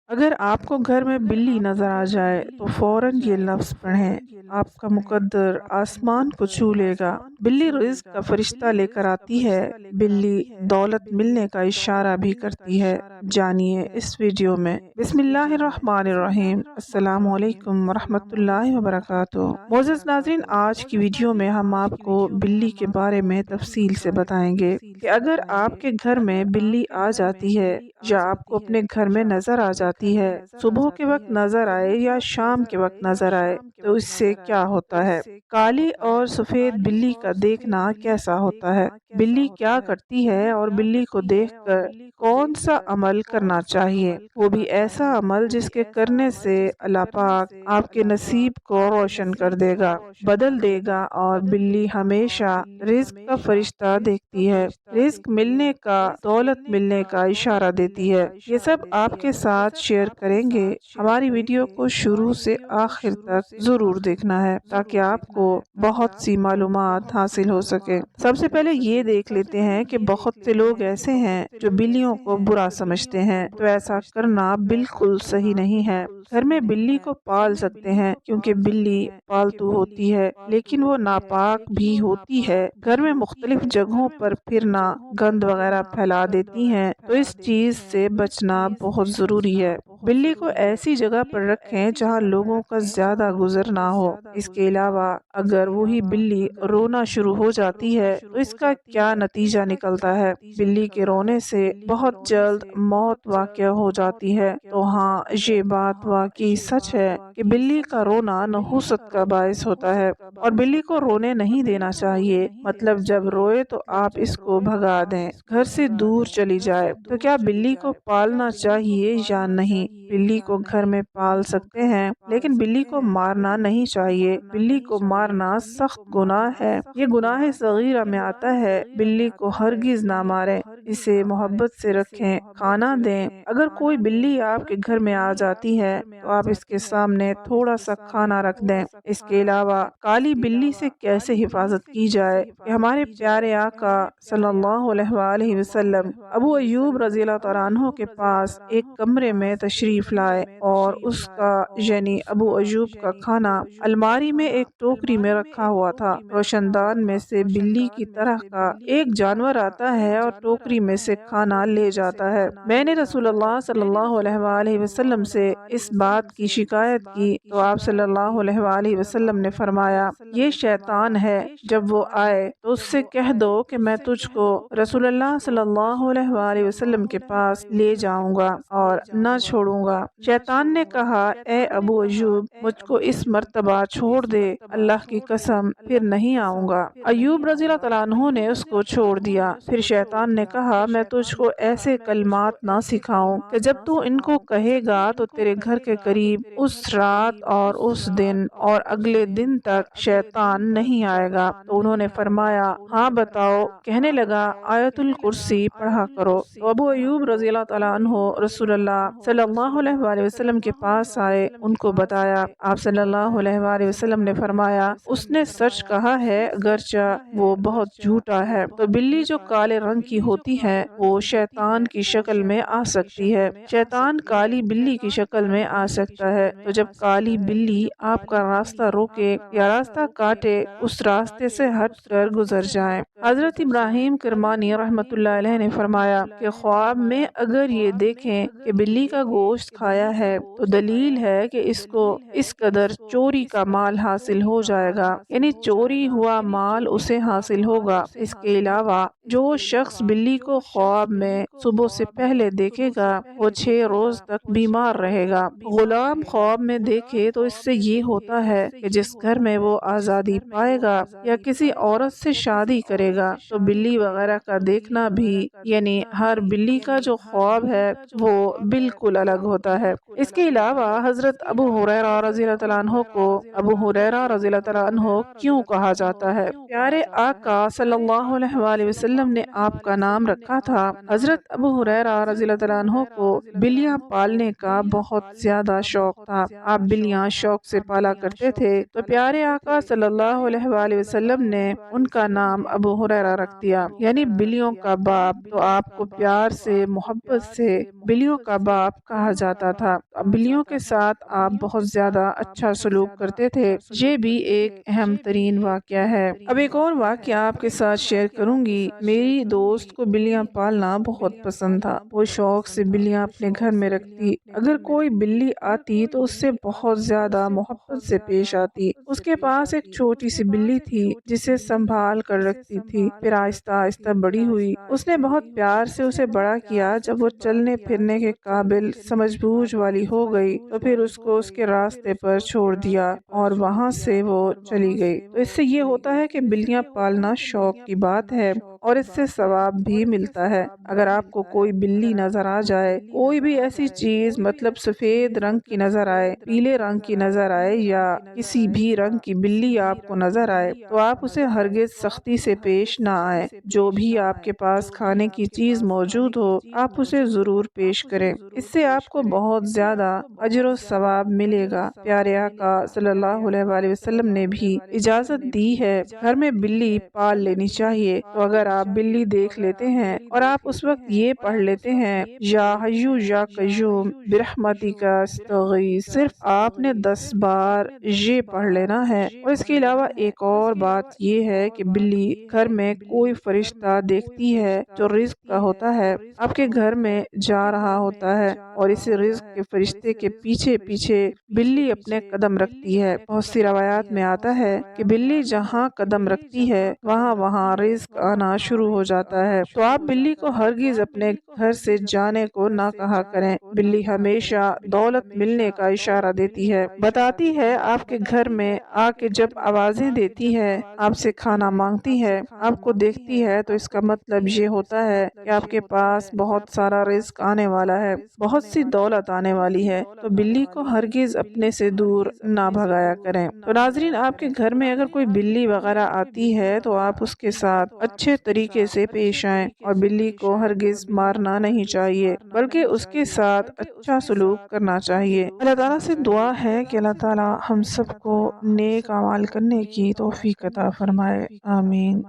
اگر آپ کو گھر میں بلی نظر آ جائے تو فوراً یہ لفظ پڑھیں، آپ کا مقدر آسمان کو چھو لے گا۔ بلی رزق کا فرشتہ لے کر آتی ہے، بلی دولت ملنے کا اشارہ بھی کرتی ہے۔ جانیے اس ویڈیو میں۔ بسم اللہ الرحمن الرحیم۔ السلام علیکم ورحمۃ اللہ وبرکاتہ۔ معزز ناظرین، آج کی ویڈیو میں ہم آپ کو بلی کے بارے میں تفصیل سے بتائیں گے کہ اگر آپ کے گھر میں بلی آ جاتی ہے یا آپ کو اپنے گھر میں نظر آ جاتی ہے، صبح کے وقت نظر آئے یا شام کے وقت نظر آئے، تو اس سے کیا ہوتا ہے؟ کالی اور سفید بلی کا دیکھنا کیسا ہوتا ہے؟ بلی کیا کرتی ہے اور بلی کو دیکھ کر کون سا عمل کرنا چاہیے؟ وہ بھی ایسا عمل جس کے کرنے سے اللہ پاک آپ کے نصیب کو روشن کر دے گا، بدل دے گا، اور بلی ہمیشہ رزق کا فرشتہ دیکھتی ہے، رزق ملنے کا، دولت ملنے کا اشارہ دیتی ہے۔ یہ سب آپ کے ساتھ شیئر کریں گے۔ ہماری ویڈیو کو شروع سے آخر تک ضرور دیکھنا ہے تاکہ آپ کو بہت سی معلومات حاصل ہو سکے۔ سب سے پہلے یہ دیکھ لیتے ہیں کہ بہت سے لوگ ایسے ہیں جو بلیوں کو برا سمجھتے ہیں، تو ایسا کرنا بالکل صحیح نہیں ہے۔ گھر میں بلی کو پال سکتے ہیں کیونکہ بلی پالتو ہوتی ہے، لیکن وہ ناپاک بھی ہوتی ہے۔ گھر میں مختلف جگہوں پر پھرنا گند وغیرہ پھیلا دیتی ہیں، تو اس چیز سے بچنا بہت ضروری ہے۔ بلی کو ایسی جگہ پر رکھیں جہاں لوگوں کا زیادہ گزر نہ ہو۔ اس کے علاوہ اگر وہی بلی رونا شروع ہو جاتی ہے تو اس کا کیا نتیجہ نکلتا ہے؟ بلی کے رونے سے بہت جلد موت واقع ہو جاتی ہے۔ تو ہاں، یہ بات واقعی سچ ہے کہ بلی کا رونا نحوست کا باعث ہوتا ہے، اور بلی کو رونے نہیں دینا چاہیے۔ مطلب جب روئے تو آپ اس کو بھگا دیں، گھر سے دور چلی جائے۔ تو کیا بلی کو پالنا چاہیے یا نہیں؟ بلی کو گھر میں پال سکتے ہیں، لیکن بلی کو مارنا نہیں چاہیے۔ بلی کو مارنا سخت گناہ ہے، یہ گناہ صغیرہ میں آتا ہے۔ بلی کو ہرگز نہ ماریں، اسے محبت سے رکھیں، کھانا دیں۔ اگر کوئی بلی آپ کے گھر میں آ جاتی ہے تو آپ اس کے سامنے تھوڑا سا کھانا رکھ دیں۔ اس کے علاوہ کالی بلی سے کیسے حفاظت کی جائے کہ ہمارے پیارے آقا صلی اللہ علیہ وآلہ وسلم ابو ایوب رضی اللہ تعالیٰ عنہ کے پاس ایک کمرے میں تشریف لائے، اور اس کا یعنی ابو ایوب کا کھانا الماری میں ایک ٹوکری میں رکھا ہوا تھا۔ روشن دان میں سے بلی کی طرح کا ایک جانور آتا ہے اور ٹوکری میں سے کھانا لے جاتا ہے۔ میں نے رسول اللہ صلی اللہ علیہ وآلہ وسلم سے اس بات کی شکایت کی تو آپ صلی اللہ علیہ وآلہ وسلم نے فرمایا، یہ شیطان ہے، جب وہ آئے تو اس سے کہہ دو کہ میں تجھ کو رسول اللہ صلی اللہ علیہ وآلہ وسلم کے پاس لے جاؤں گا اور نہ چھوڑوں گا۔ شیطان نے کہا، اے ابو ایوب، مجھ کو اس مرتبہ چھوڑ دے، اللہ کی قسم پھر نہیں آؤں گا۔ ایوب رضی اللہ تعالیٰ عنہ نے اس کو چھوڑ دیا۔ پھر شیطان نے کہا، میں تجھ کو ایسے کلمات نہ سکھاؤں کہ جب تو ان کو کہے گا تو تیرے گھر کے قریب اس رات اور اس دن اور اگلے دن تک شیطان نہیں آئے گا۔ تو انہوں نے فرمایا، ہاں بتاؤ۔ کہنے لگا، آیت الکرسی پڑھا کرو۔ تو ابو ایوب رضی اللہ تعالیٰ عنہ رسول اللہ صلی اللہ علیہ وآلہ وسلم کے پاس آئے، ان کو بتایا۔ آپ صلی اللہ علیہ وآلہ وسلم نے فرمایا، اس نے سچ کہا ہے اگرچہ وہ بہت جھوٹا ہے۔ تو بلی جو کالے رنگ کی ہوتی ہے وہ شیطان کی شکل میں آ سکتی ہے، شیطان کالی بلی کی شکل میں آ سکتا ہے۔ تو جب کالی بلی آپ کا راستہ روکے یا راستہ کاٹے، اس راستے سے ہٹ کر گزر جائیں۔ حضرت ابراہیم کرمانی رحمۃ اللہ علیہ نے فرمایا کہ خواب میں اگر یہ دیکھیں کہ بلی کا گوشت کھایا ہے تو دلیل ہے کہ اس کو اس قدر چوری کا مال حاصل ہو جائے گا، یعنی چوری ہوا مال اسے حاصل ہوگا۔ اس کے علاوہ جو شخص بلی کو خواب میں صبح سے پہلے دیکھے گا وہ 6 روز تک بیمار رہے گا۔ غلام خواب میں دیکھے تو اس سے یہ ہوتا ہے کہ جس گھر میں وہ آزادی پائے گا یا کسی عورت سے شادی کرے گا۔ تو بلی وغیرہ کا دیکھنا بھی، یعنی ہر بلی کا جو خواب ہے وہ بالکل الگ ہوتا ہے۔ اس کے علاوہ حضرت ابو ہریرہ رضی اللہ تعالیٰ عنہ کو ابو ہریرہ رضی اللہ تعالیٰ عنہ کیوں کہا جاتا ہے؟ پیارے آقا صلی اللہ علیہ وآلہ وسلم نے آپ کا نام رکھا تھا۔ حضرت ابو ہریرہ رضی اللہ تعالیٰ عنہ کو بلیاں پالنے کا بہت زیادہ شوق تھا، آپ بلیاں شوق سے پالا کرتے تھے۔ تو پیارے آقا صلی اللہ علیہ وآلہ وسلم نے ان کا نام ابو ہریرہ رکھ دیا، یعنی بلیوں کا باپ۔ تو آپ کو پیار سے، محبت سے بلیوں کا باپ کہا جاتا تھا۔ بلیوں کے ساتھ آپ بہت زیادہ اچھا سلوک کرتے تھے۔ یہ بھی ایک اہم ترین واقعہ ہے۔ اب ایک اور واقعہ آپ کے ساتھ شیئر کروں گی۔ میری دوست کو بلیاں پالنا بہت پسند تھا۔ وہ شوق سے بلیاں اپنے گھر میں رکھتی۔ اگر کوئی بلی آتی تو اس سے بہت زیادہ محبت سے پیش آتی۔ اس کے پاس ایک چھوٹی سی بلی تھی جسے سنبھال کر رکھتی تھی۔ پھر آہستہ آہستہ بڑی ہوئی۔ اس نے بہت پیار سے اسے بڑا کیا۔ جب وہ چلنے پھرنے کے قابل سمجھ بوجھ والی ہو گئی تو پھر اس کو اس کے راستے پر چھوڑ دیا اور وہاں سے وہ چلی گئی۔ تو اس سے یہ ہوتا ہے کہ بلیاں پالنا شوق کی بات ہے اور اس سے ثواب بھی ملتا ہے۔ اگر آپ کو کوئی بلی نظر آ جائے، کوئی بھی ایسی چیز مطلب سفید رنگ کی نظر آئے، پیلے رنگ کی نظر آئے یا کسی بھی رنگ کی بلی آپ کو نظر آئے تو آپ اسے ہرگز سختی سے پیش نہ آئے۔ جو بھی آپ کے پاس کھانے کی چیز موجود ہو آپ اسے ضرور پیش کریں۔ اس سے آپ کو بہت زیادہ اجر و ثواب ملے گا۔ پیارے آقا صلی اللہ علیہ وآلہ وسلم نے بھی اجازت دی ہے گھر میں بلی پال لینی چاہیے۔ تو اگر آپ بلی دیکھ لیتے ہیں اور آپ اس وقت یہ پڑھ لیتے ہیں یا حیو یا قیوم برحمتک استغیث، صرف آپ نے 10 بار یہ پڑھ لینا ہے۔ اور اس کے علاوہ ایک اور بات یہ ہے کہ بلی گھر میں کوئی فرشتہ دیکھتی ہے جو رزق کا ہوتا ہے، آپ کے گھر میں جا رہا ہوتا ہے اور اس رزق کے فرشتے کے پیچھے پیچھے بلی اپنے قدم رکھتی ہے۔ بہت سی روایات میں آتا ہے کہ بلی جہاں قدم رکھتی ہے وہاں رزق آنا شروع ہو جاتا ہے۔ تو آپ بلی کو ہرگز اپنے گھر سے جانے کو نہ کہا کریں۔ بلی ہمیشہ دولت ملنے کا اشارہ دیتی ہے، بتاتی ہے آپ کے گھر میں آ کے جب آوازیں دیتی ہے، آپ سے کھانا مانگتی ہے، آپ کو دیکھتی ہے تو اس کا مطلب یہ ہوتا ہے کہ آپ کے پاس بہت سارا رزق آنے والا ہے، بہت سی دولت آنے والی ہے۔ تو بلی کو ہرگز اپنے سے دور نہ بھگایا کریں۔ تو ناظرین، آپ کے گھر میں اگر کوئی بلی وغیرہ آتی ہے تو آپ اس کے ساتھ اچھے طریقے سے پیش آئیں اور بلی کو ہرگز مارنا نہیں چاہیے بلکہ اس کے ساتھ اچھا سلوک کرنا چاہیے۔ اللہ تعالیٰ سے دعا ہے کہ اللہ تعالیٰ ہم سب کو نیک اعمال کرنے کی توفیق عطا فرمائے۔ آمین۔